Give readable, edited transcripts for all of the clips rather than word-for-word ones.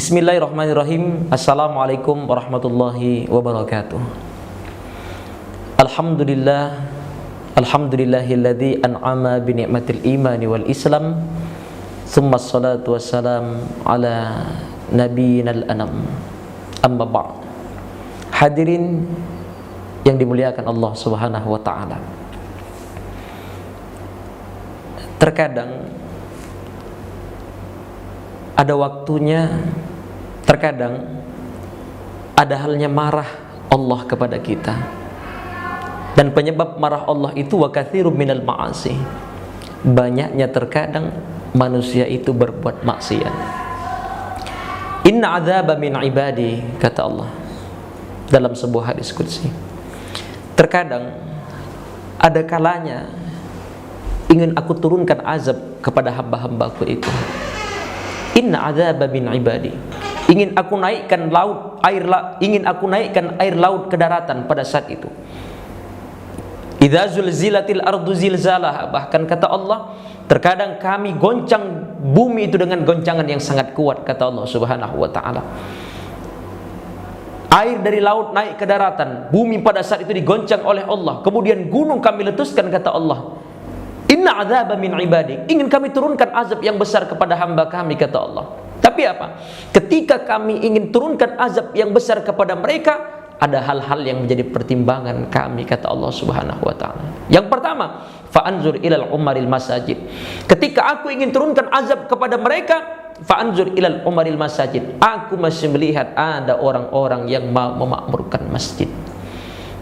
Bismillahirrahmanirrahim. Assalamualaikum warahmatullahi wabarakatuh. Alhamdulillahilladzi an'ama bi ni'matil imani wal islam. Tsumma ssalatu wassalam ala nabiyyinal anam. Amma ba'd. Hadirin yang dimuliakan Allah Subhanahu wa taala. Terkadang ada waktunya, terkadang ada halnya marah Allah kepada kita. Dan penyebab marah Allah itu wa katsirun minal ma'asi. Banyaknya terkadang manusia itu berbuat maksiat. Inna adzaba min ibadi, kata Allah dalam sebuah hadis qudsi. Terkadang ada kalanya ingin aku turunkan azab kepada hamba-hambaku itu. Inna adzaba min ibadi. Ingin aku naikkan air laut ke daratan pada saat itu. Idza zulzilatil ardu zilzalaha, bahkan kata Allah, terkadang kami goncang bumi itu dengan goncangan yang sangat kuat, kata Allah Subhanahu wa taala. Air dari laut naik ke daratan, bumi pada saat itu digoncang oleh Allah. Kemudian gunung kami letuskan, kata Allah. Inna adzaba min ibadi. Ingin kami turunkan azab yang besar kepada hamba kami, kata Allah. Tapi apa? Ketika kami ingin turunkan azab yang besar kepada mereka, ada hal-hal yang menjadi pertimbangan kami, kata Allah Subhanahu wa taala. Yang pertama, fa'anzur ilal umaril masajid. Ketika aku ingin turunkan azab kepada mereka, fa'anzur ilal umaril masajid. Aku masih melihat ada orang-orang yang mau memakmurkan masjid.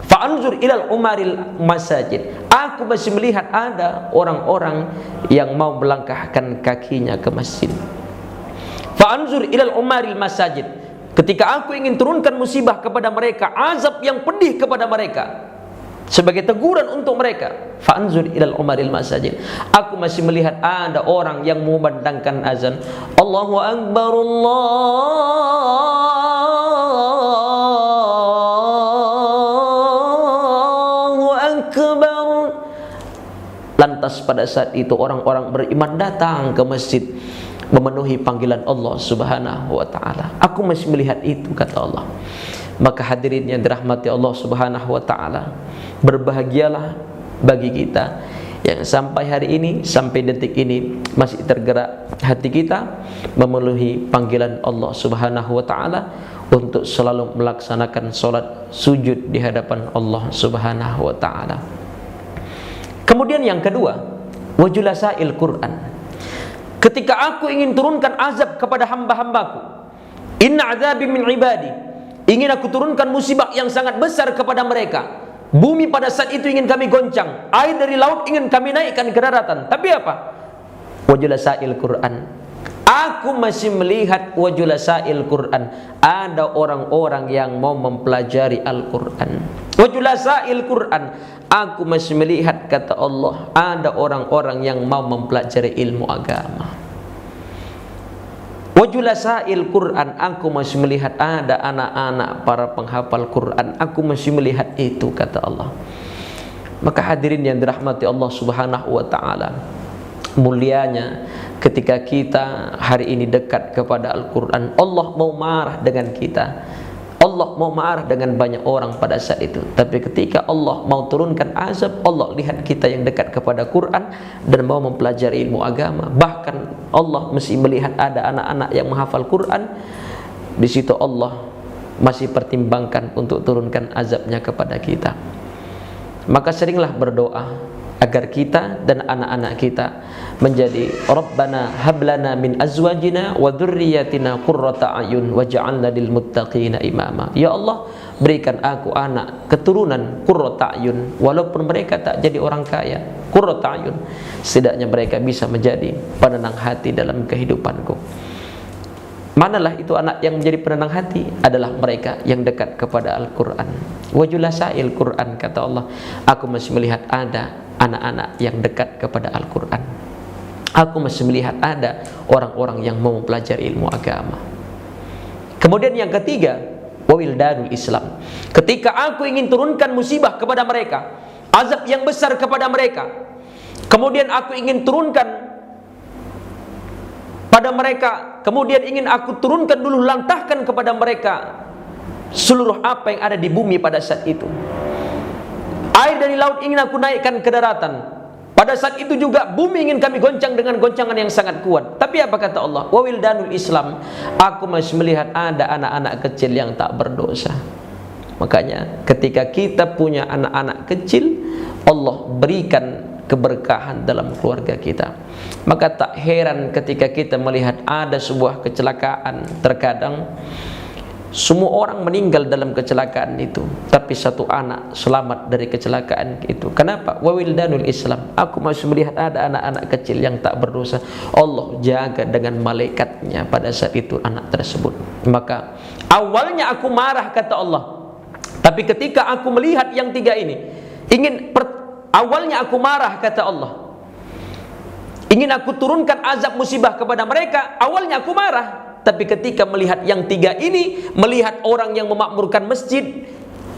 Fa'anzur ilal umaril masajid. Aku masih melihat ada orang-orang yang mau melangkahkan kakinya ke masjid. Fa'anzur ilal umaril masajid. Ketika aku ingin turunkan musibah kepada mereka, azab yang pedih kepada mereka, sebagai teguran untuk mereka, fa'anzur ilal umaril masajid. Aku masih melihat ada orang yang memandangkan azan, Allahu Akbar, Allahu Akbar. Lantas pada saat itu orang-orang beriman datang ke masjid, memenuhi panggilan Allah Subhanahu wa taala. Aku masih melihat itu, kata Allah. Maka hadirin yang dirahmati Allah Subhanahu wa taala, berbahagialah bagi kita yang sampai hari ini, sampai detik ini masih tergerak hati kita memenuhi panggilan Allah Subhanahu wa taala untuk selalu melaksanakan salat sujud di hadapan Allah Subhanahu wa taala. Kemudian yang kedua, wajulasail Quran. Ketika aku ingin turunkan azab kepada hamba-hambaku, inna azabi min ibadi, ingin aku turunkan musibah yang sangat besar kepada mereka. Bumi pada saat itu ingin kami goncang, air dari laut ingin kami naikkan ke daratan. Tapi apa? Wajulasail Quran. Aku masih melihat wajulasail Quran. Ada orang-orang yang mau mempelajari Al-Quran. Wajulasail Quran. Aku masih melihat, kata Allah, ada orang-orang yang mau mempelajari ilmu agama. Wajulasail Quran. Aku masih melihat ada anak-anak para penghafal Quran. Aku masih melihat itu, kata Allah. Maka hadirin yang dirahmati Allah Subhanahu wa taala, mulianya ketika kita hari ini dekat kepada Al-Quran. Allah mau marah dengan kita, Allah mau marah dengan banyak orang pada saat itu. Tapi ketika Allah mau turunkan azab, Allah lihat kita yang dekat kepada Quran dan mau mempelajari ilmu agama. Bahkan Allah masih melihat ada anak-anak yang menghafal Quran. Di situ Allah masih pertimbangkan untuk turunkan azabnya kepada kita. Maka seringlah berdoa agar kita dan anak-anak kita menjadi Rabbana hablana min azwajina wa dzurriyyatina qurrata a'yun waj'alna lil muttaqina imama. Ya Allah, berikan aku anak keturunan qurrata a'yun, walaupun mereka tak jadi orang kaya, qurrata a'yun, setidaknya mereka bisa menjadi penenang hati dalam kehidupanku. Manalah itu anak yang menjadi penenang hati? Adalah mereka yang dekat kepada Al-Quran. Wajulasail Quran, kata Allah. Aku masih melihat ada anak-anak yang dekat kepada Al-Quran. Aku masih melihat ada orang-orang yang mau mempelajari ilmu agama. Kemudian yang ketiga, wawildanul Islam. Ketika aku ingin turunkan musibah kepada mereka, azab yang besar kepada mereka, kemudian aku ingin turunkan pada mereka kemudian ingin aku turunkan dulu, lantahkan kepada mereka seluruh apa yang ada di bumi pada saat itu. Air dari laut ingin aku naikkan ke daratan. Pada saat itu juga bumi ingin kami goncang dengan goncangan yang sangat kuat. Tapi apa kata Allah? Wa wildanul Islam, aku masih melihat ada anak-anak kecil yang tak berdosa. Makanya ketika kita punya anak-anak kecil, Allah berikan keberkahan dalam keluarga kita. Maka tak heran ketika kita melihat ada sebuah kecelakaan, terkadang semua orang meninggal dalam kecelakaan itu, tapi satu anak selamat dari kecelakaan itu. Kenapa? Wa wildanul Islam, aku masih melihat ada anak-anak kecil yang tak berdosa. Allah jaga dengan malaikatnya pada saat itu anak tersebut. Maka awalnya aku marah kata Allah, tapi ketika aku melihat yang tiga ini, awalnya aku marah kata Allah, ingin aku turunkan azab musibah kepada mereka. Awalnya aku marah, tapi ketika melihat yang tiga ini, melihat orang yang memakmurkan masjid,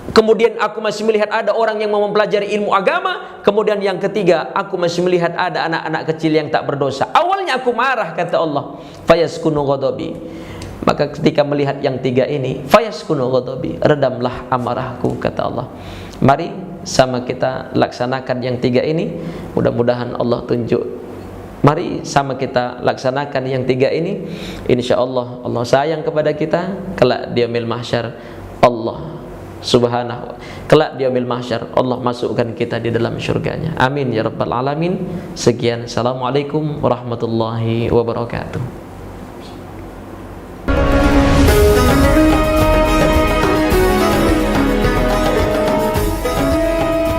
kemudian aku masih melihat ada orang yang mau mempelajari ilmu agama, kemudian yang ketiga aku masih melihat ada anak-anak kecil yang tak berdosa. Awalnya aku marah kata Allah, fayaskunu ghadabi. Maka ketika melihat yang tiga ini, fayaskunu ghadabi, redamlah amarahku kata Allah. Mari sama kita laksanakan yang tiga ini, mudah-mudahan Allah tunjuk. Mari sama kita laksanakan yang tiga ini. InsyaAllah Allah sayang kepada kita. Kelak di yaumil mahsyar Allah subhanahu, kelak di yaumil mahsyar Allah masukkan kita di dalam syurganya. Amin ya rabbal alamin. Sekian, assalamualaikum warahmatullahi wabarakatuh.